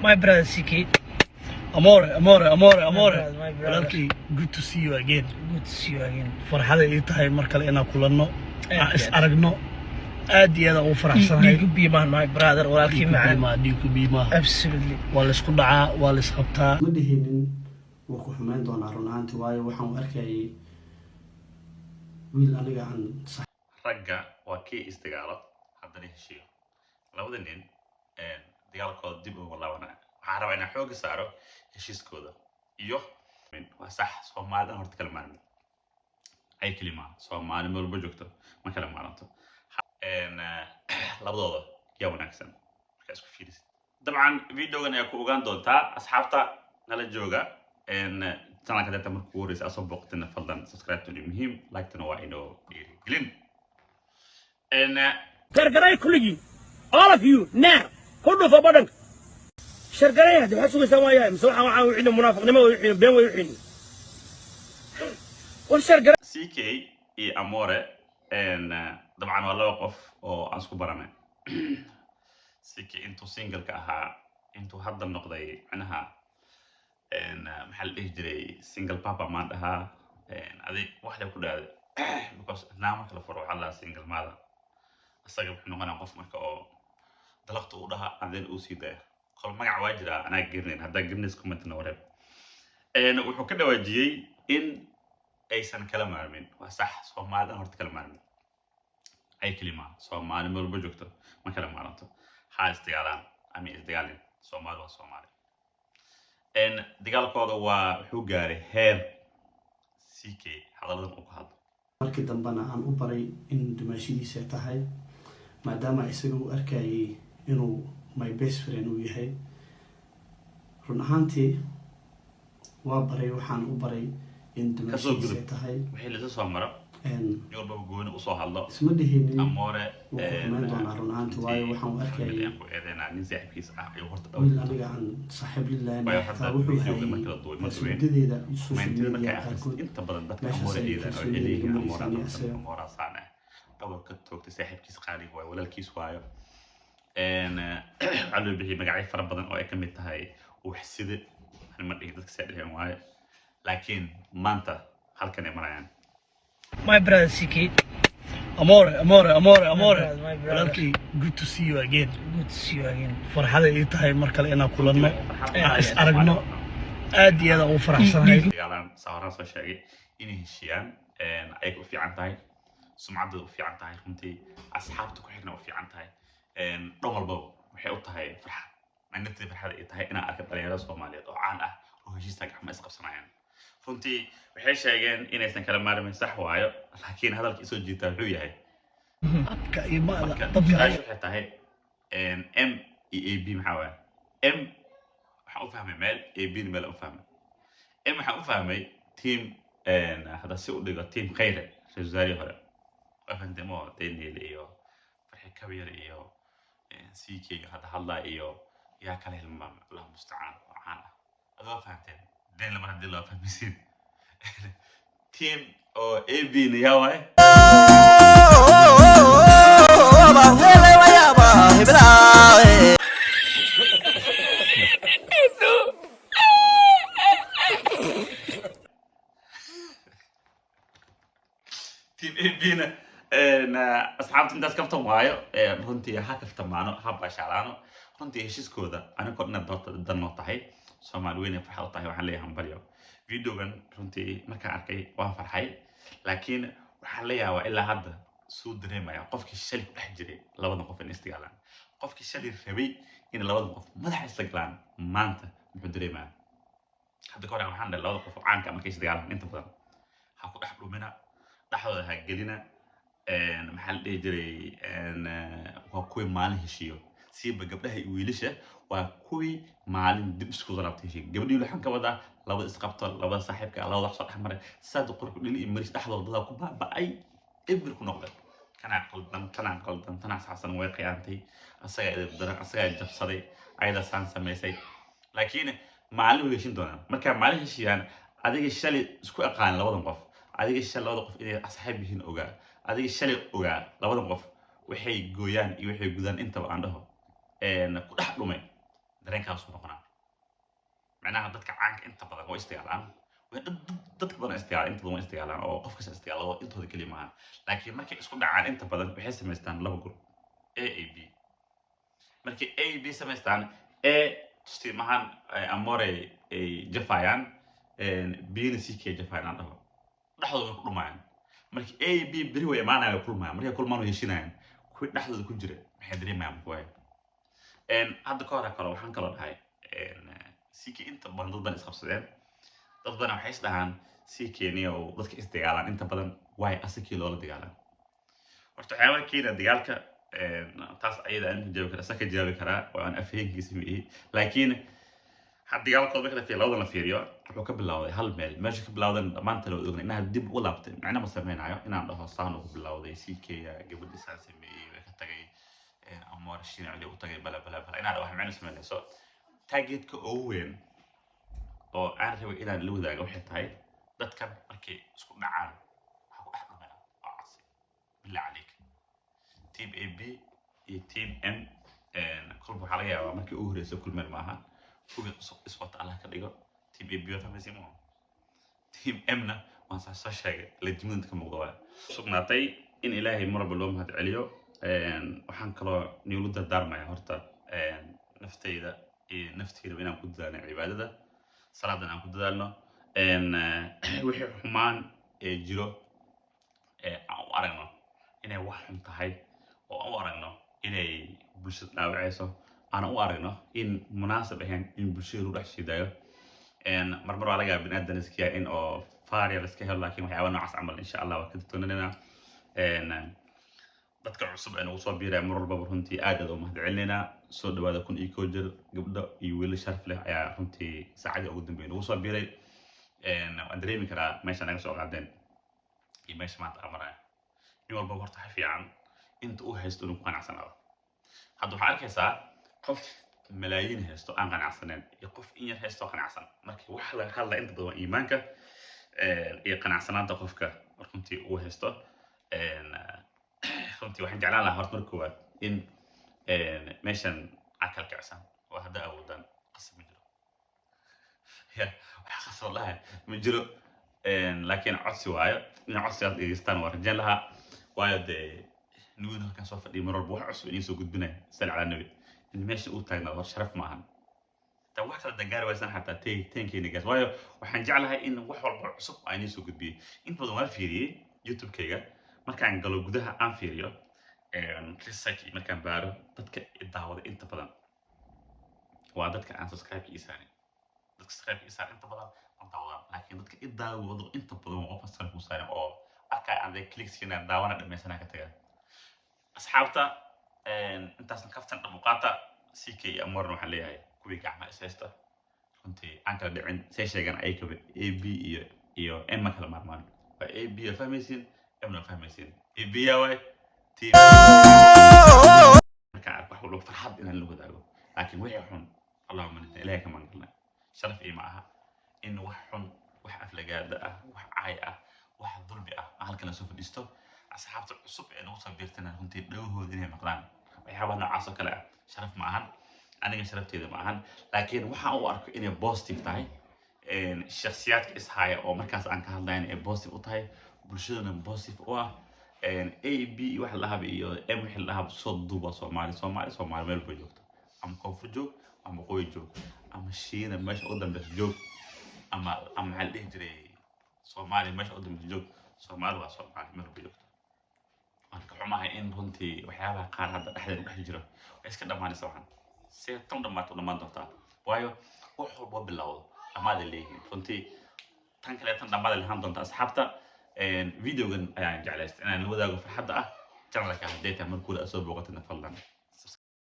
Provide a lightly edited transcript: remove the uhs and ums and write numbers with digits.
My brother CK. Amore. Brother, my brother. Walaalkay, good to see you again. Good to see you again. Farxada ii tahay mar kale inaan kulanno, Aad is aragno. Aad iyo aad ugu faraxsanahay. Dhiigu biimaan my brother, walaalkii macaan. Dhiigu biimaa. Absolutely. Waa la isku dhacaa, waa la is qabtaa. ma dhihinin wuu ku xumeyn doonaa run ahaantii waayo waxaan u arkayay wiil aniga aan sax ragga waa kii isdagaalo haddana heshiiyo labada nin dagaalkooda dib ugu laabanaya waxaan rabaa inaan xooga saaro heshiiskooda iyo waa sax Soomaalida horta kala maalmo ay kalimaa Soomaali meel walba joogto ma kala maalanto labadooda yaa wanaagsan marka isku fiirisid dabcan videogan ayaa ku ogaan doontaa asxaabta nala jooga channel ka markuu horeysa asoo booqatina fadlan subscribe to muhiim like tana waa inoo dhiirigelin شرقري كلجي all of you now كله في بدنك شرقري هذا بحسوا سوايا مسوحة معاه ويحين منافق نما ويحين بين ويحين والشرقري CK iyo Amore dabcan waa laba qof oo aan isku baranay CK intuu single ka ahaa intuu hadda noqday macnaha maxaa la dhihi jiray single papa maan dhahaa adig wax la ku dhaaday because naama kala furo waxa la single mother asaga wuxuu noqonaa qof marka oo dalaqta u dhaha adeen uu sii daaya qol magac waa jira anaa garanayn hadda garanays comment-na wareeb wuxuu ka dhawaajiyay in aysan kala maarmin waa sax Soomaalida horta kala maarmin ay kalima Soomaali meel walba joogto ma kala maalanto ha isdagaalaan ama isdagaalin Soomaali waa Soomaali dagaalkooda waa wuxuu gaaray heer CK hadaladan uu ka hadlo markii dambana aan u baray in dumaashidiisa tahay maadaama isaga uu arkayay inuu my best friend uu yahay run ahaantii waa baray waxaan u baray in dumaashidiisa tahay wixii la soo maro yorba gooni u soo hadlo isma dhihinin Amore wuu ku xumeyn doonaa run ahaantii waayo waxaan u arkayay ku eedeynaa nin saaxiibkiis ah iyo horta wiil aniga aan saaxiib lillahi taa wuxuu hayay mas'uuliyadeeda social media qaarkood inta badan dadka Amore eedan oo eedeeyay Amore saana dhabarka toogtay saaxiibkiis qaaliga waa walaalkiis waayo على بيجي مقاعد فرق بدن أو أكمل تهاي وحسيد أنا ما أدري تكسر لهم واي لكن ما أنت هل كان مريان My brother CK. Amore. Brother, my brother. Walaalkay, good to see you again. Good to see you again. Farxada ii tahay mar kale inaan kulanno, is aragno. Aad iyo aad ugu faraxsanahay. dagaalan saaran soo sheegay inay heshiiyaan ay ku fiican tahay sumcadda u fiican tahay runtii asxaabta ku xigna u fiican tahay dhan walba waxay u tahay farxad maalintii farxada ay tahay inaan arko dhalinyarada Soomaaliyeed oo caan ah oo heshiiska gacmo is qabsanayaan runtii waxay sheegeen inaysan kala maarmin sax waayo laakiin hadalkii soo jiita wuxuu yahay Abka iyo maada dabka waxay tahay M E B maxaa waaye M waxaan u fahmay meel AB meel u fahmay waxaan u fahmay team hada si u dhigo team khayre rajaari hore afantay mo Daniel iyo farxi kabir iyo CK hada hadla iyo yaa kale hilmaam Allah musta'an waxaan adoo fahanteen deen lama hadii loo fahmisin team oo AB yaa waaye team AB أصحاب الناس كم تمايو رنتي هاكف تمانو هبا شعلانو رنتي هشيسكودا أنا كنا ضد طهي سومالوين فرحة طهي وحلي هم بريو فيديو كان رنتي ما كان أركي وان فرحي لكن وحليها وإلا هذا سود دريما يا قفك الشلي بحجري لبضن قف الاستقلال قفك الشلي الربي إن لبضن قف ما دح استقلال ما أنت بدريما حد كورا وحنا لبضن قف عنك ما كيس استقلال أنت بدن هاكو أحبلو منها لحظة هاجلنا محل يجري وكوي مال هشيو سيب قبلها يويلشه وكوي مال دبسكو ضربت هشي قبل يلو حنك وضع لو اسقبط لو صاحبك لو ضحص احمر ساد قرق لي مريس احضر ضدا كوبا باي ابر كنقل كان عقل دم تنع حسن ويقيانتي اسغا درق اسغا جبسدي ايدا سان سميسي لكن مال هشين دونا marka مال هشيان adiga shalay isku aqaan labadan qof adiga shalay labada qof inay asxaab yihiin ogaa adiga shalay ogaa labadan qof waxay gooyaan iyo waxay gudaan intaba aan dhaho ku dhex dhumay dareenkaas u noqonaa macnaha dadka caanka inta badan oo isticmaalaan way dadka badan isticmaalaan inta badan isticmaalaan oo qof kasta isticmaalo intooda kaliya maahan laakiin markay isku dhacaan inta badan waxay samaystaan laba group A iyo B markay A iyo B samaystaan A tustimahan amore ay jafayaan B na CK jafayaan dhaho dhaxdooda ku dhumayaan markii A iyo B beri way imaanayaan kulmayaan markay kulmaan way heshinayaan kuwii dhaxdooda ku jira maxay dareemayaan kuway hadda ka hor kale waxaan kala dhahay CK inta badan dad badan isqabsadeen dad badan waxay isdhahaan CK niyo dadka isdagaalaan inta badan way asakii loola dagaalaan horta waxyaaba keena dagaalka taas ayada aan jawaabi karaa saka jawaabi karaa oo aan afheenkiisa mihi laakiin had dagaalkooda marka la fiiriyo labada la fiiriyo wuxuu ka bilowday hal meel meesha ka bilowdan dhamaanta loo ognayn inaad dib u laabtay macna ma sameeynayo inaan dhaho saan ugu bilowday CK gabadhi saan sameeyay way ka tagay amar shinaacli u tagay bala inaad wax macna sameynayso targetka ugu weyn oo aan rabay inaan la wadaago waxay tahay dadkan markay isku dhacaan waxa ku dhaxdamaya oo casi bilaa عليك team AB iyo team M kulba waxa laga yaabaa markii uu horeysay kulmeel maaha kuwii iswata Allah ka dhigo team AB waa fahmaysi ma team M na waan soo sheegay la jimada ka muuqda sugnaatay in ilaahay marba loo mahad celiyo waxaan kaloo niilu dardaarmaya horta naftayda iyo naftiina inaan ku dadaalno cibaadada salaadana aan ku dadaalno wixii xumaan ee jiro aan u aragno inay wax xun tahay oo aan u aragno inay bulshada dhaawacayso aan u aragno in munaasab ahayn in bulshada lagu dhex shiidayo marmar waa laga bini'aadan iska in oo faariya iska helo laakiin waxyaaba noocaas camal insha Allah waa ka doonanayna dadka cusub ee nagu soo biiray mar walba runtii aad u mahad celinayna soo dhawaada kun iyo koo jir gabdho iyo wiil sharaf leh ayaa runtii saacadii ugu dambeeyay nagu soo biiray waan dareemi karaa meesha naga soo qaadeen iyo meesha maanta amaraya in walba horta fiican inta uu haysto inuu qanacsanaado hadda waxaa arkaysaa qof malaayiin haysto aan qanacsaneyn iyo qof in yar haysto qanacsan markii wax laga hadla inta badan iimaanka iyo qanacsanaanta qofka runtii uu haysto runtii waxaan jeclaan lahaa horta marka koowaad in meeshan akal kacsan oo hadda awoodaan qasab ma jiro waxa qasab lahayn ma jiro laakiin codsi waayo in codsigaas dhegeystaan waa rajaan lahaa waayo dee nuuna halkan soo fadhiya mar walba wax cusub inay soo gudbinaya sal cala nabi in meesha uu taagnaado hor sharaf maahan ta wax kala dangaari waysan xataa teenkeena gaas waayo waxaan jeclahay in wax walba cusub aan soo gudbiyo inta badan waan fiiriyay youtube-kayga markaan galo gudaha aan fiiriyo research markaan baaro dadka daawada inta badan waa dadka aan subscribe-kiisaan dadka subscribe-kiisaan inta badan ma daawadaan laakiin dadka daawado inta badan waa qof subscribe ku saaran oo arkay aan clicks-kiina daawana dhameysana ka tagaa asxaabta intaasna kaftan dhabuqaata CK amorna waxaan leeyahay kuwii gacmaha ishaysta runtii aan kala dhicin say sheegan ay kaba AB iyo M kala maarmaan waa AB fahmaysiin M na fahmaysiin AB way team marka wax walba farxad inaan la wadaago laakiin wixii xun Allahumma inta ilaahay kama galna sharaf ima aha in wax xun wax aflagaada ah wax caay ah wax dulbi ah halkan soo fadhiisto asxaabta cusub ee nagu soo biirtana runtii dhawhooda inay maqlaan waxyaaba noocaas oo kale ah sharaf ma ahan aniga sharafteeda ma ahan laakiin waxaan u arko inay positive tahay shakhsiyaadka ishaya oo markaas aan ka hadlayn ee positive u tahay bulshadana positive u ah AB wax la hab iyo M wax la hab soo duuba Soomaali meel bay joogto ama koonfur joog ama qoy joog ama shiina meesha u dambaysa joog ama hal dhihi jiray Soomaali meesha u dambaysa joog Soomaali waa Soomaali meel bay joogto aan ka xumahay in runtii waxyaabaha qaar hadda dhexdeeda dhex jiro way iska dhamaanaysaa waxaan si tan dhamaan doontaa waayo wax walba bilowdo dhamaada leeyihiin runtii tan kale tan dhamaada lahaan doonta asxaabta videogan ayaan jeclaystay inaan la wadaago farxadda ah channelka haddii tahay markuu la soo booqatay fadlan